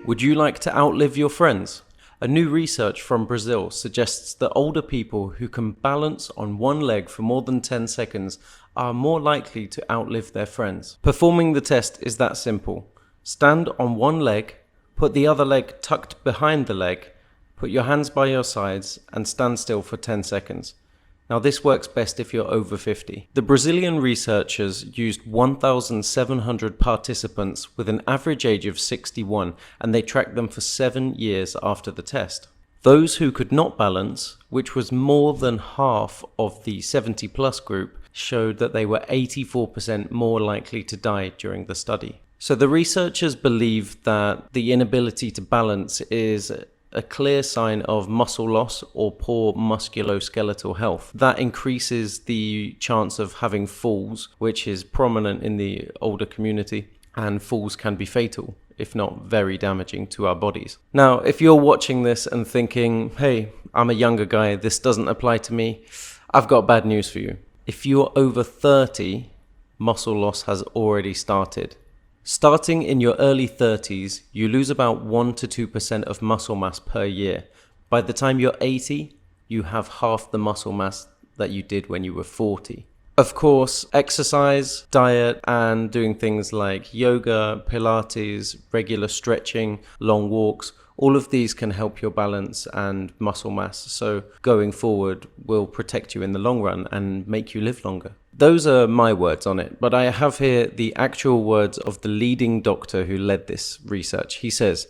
Would you like to outlive your friends? A new research from Brazil suggests that older people who can balance on one leg for more than 10 seconds are more likely to outlive their friends. Performing the test is that simple. Stand on one leg, put the other leg tucked behind the leg, put your hands by your sides and stand still for 10 seconds. Now this works best if you're over 50. The Brazilian researchers used 1,700 participants with an average age of 61 and they tracked them for 7 years after the test. Those who could not balance, which was more than half of the 70 plus group, showed that they were 84% more likely to die during the study. So the researchers believe that the inability to balance is a clear sign of muscle loss or poor musculoskeletal health. That increases the chance of having falls, which is prominent in the older community, and falls can be fatal, if not very damaging to our bodies. Now, if you're watching this and thinking, hey, I'm a younger guy, this doesn't apply to me, I've got bad news for you. If you're over 30, muscle loss has already started. Starting in your early 30s, you lose about 1 to 2% of muscle mass per year. By the time you're 80, you have half the muscle mass that you did when you were 40. Of course, exercise, diet, and doing things like yoga, Pilates, regular stretching, long walks, all of these can help your balance and muscle mass. So going forward will protect you in the long run and make you live longer. Those are my words on it, but I have here the actual words of the leading doctor who led this research. He says,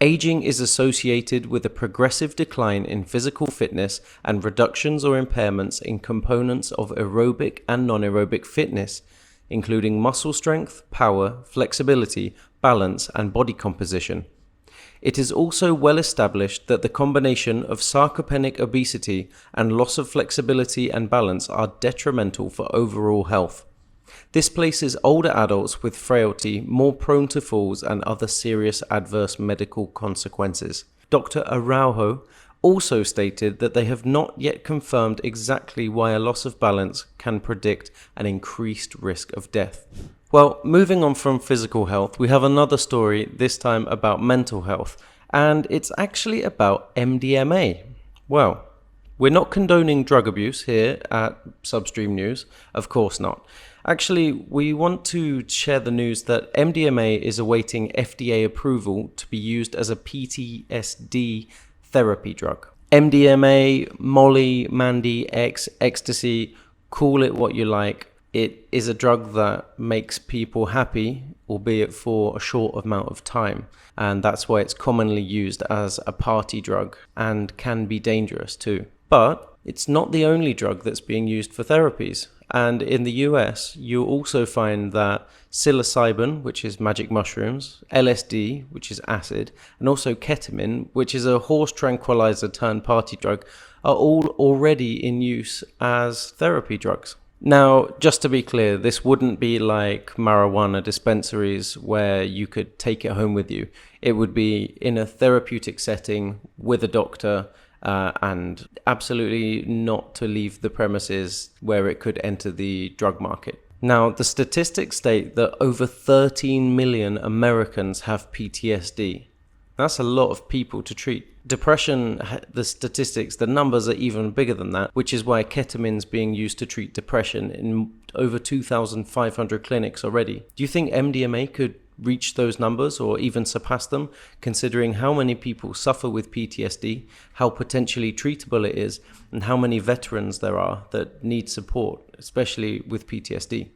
aging is associated with a progressive decline in physical fitness and reductions or impairments in components of aerobic and non-aerobic fitness, including muscle strength, power, flexibility, balance, and body composition. It is also well established that the combination of sarcopenic obesity and loss of flexibility and balance are detrimental for overall health. This places older adults with frailty more prone to falls and other serious adverse medical consequences. Dr. Araujo also stated that they have not yet confirmed exactly why a loss of balance can predict an increased risk of death. Well, moving on from physical health, we have another story, this time about mental health, and it's actually about MDMA. Well, we're not condoning drug abuse here at Substream News, of course not. Actually, we want to share the news that MDMA is awaiting FDA approval to be used as a PTSD therapy drug. MDMA, Molly, Mandy, X, ecstasy, call it what you like. It is a drug that makes people happy, albeit for a short amount of time. And that's why it's commonly used as a party drug and can be dangerous too. But it's not the only drug that's being used for therapies. And in the US, you'll also find that psilocybin, which is magic mushrooms, LSD, which is acid, and also ketamine, which is a horse tranquilizer turned party drug, are all already in use as therapy drugs. Now, just to be clear, this wouldn't be like marijuana dispensaries where you could take it home with you. It would be in a therapeutic setting with a doctor and absolutely not to leave the premises where it could enter the drug market. Now, the statistics state that over 13 million Americans have PTSD. That's a lot of people to treat. Depression, the statistics, the numbers are even bigger than that, which is why ketamine is being used to treat depression in over 2,500 clinics already. Do you think MDMA could reach those numbers or even surpass them, considering how many people suffer with PTSD, how potentially treatable it is, and how many veterans there are that need support, especially with PTSD?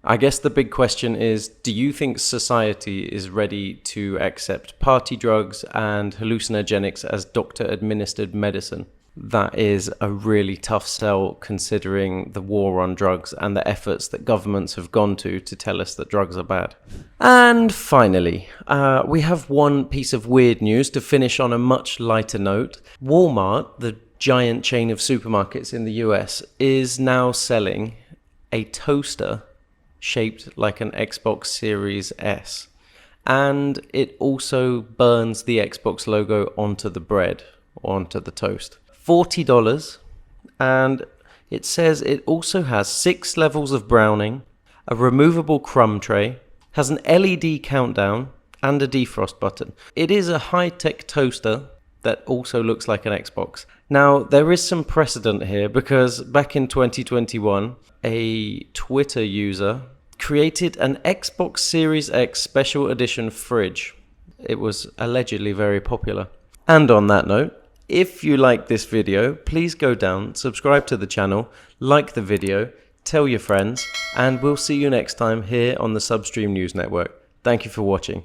I guess the big question is, do you think society is ready to accept party drugs and hallucinogenics as doctor-administered medicine? That is a really tough sell considering the war on drugs and the efforts that governments have gone to tell us that drugs are bad. And finally, we have one piece of weird news to finish on a much lighter note. Walmart, the giant chain of supermarkets in the US, is now selling a toaster shaped like an Xbox Series S, and it also burns the Xbox logo onto the bread or onto the toast. $40, and it says it also has 6 levels of browning, a removable crumb tray, has an LED countdown and a defrost button. It is a high-tech toaster that also looks like an Xbox. Now, there is some precedent here because back in 2021, a Twitter user created an Xbox Series X Special Edition fridge. It was allegedly very popular. And on that note, if you like this video, please go down, subscribe to the channel, like the video, tell your friends, and we'll see you next time here on the Substream News Network. Thank you for watching.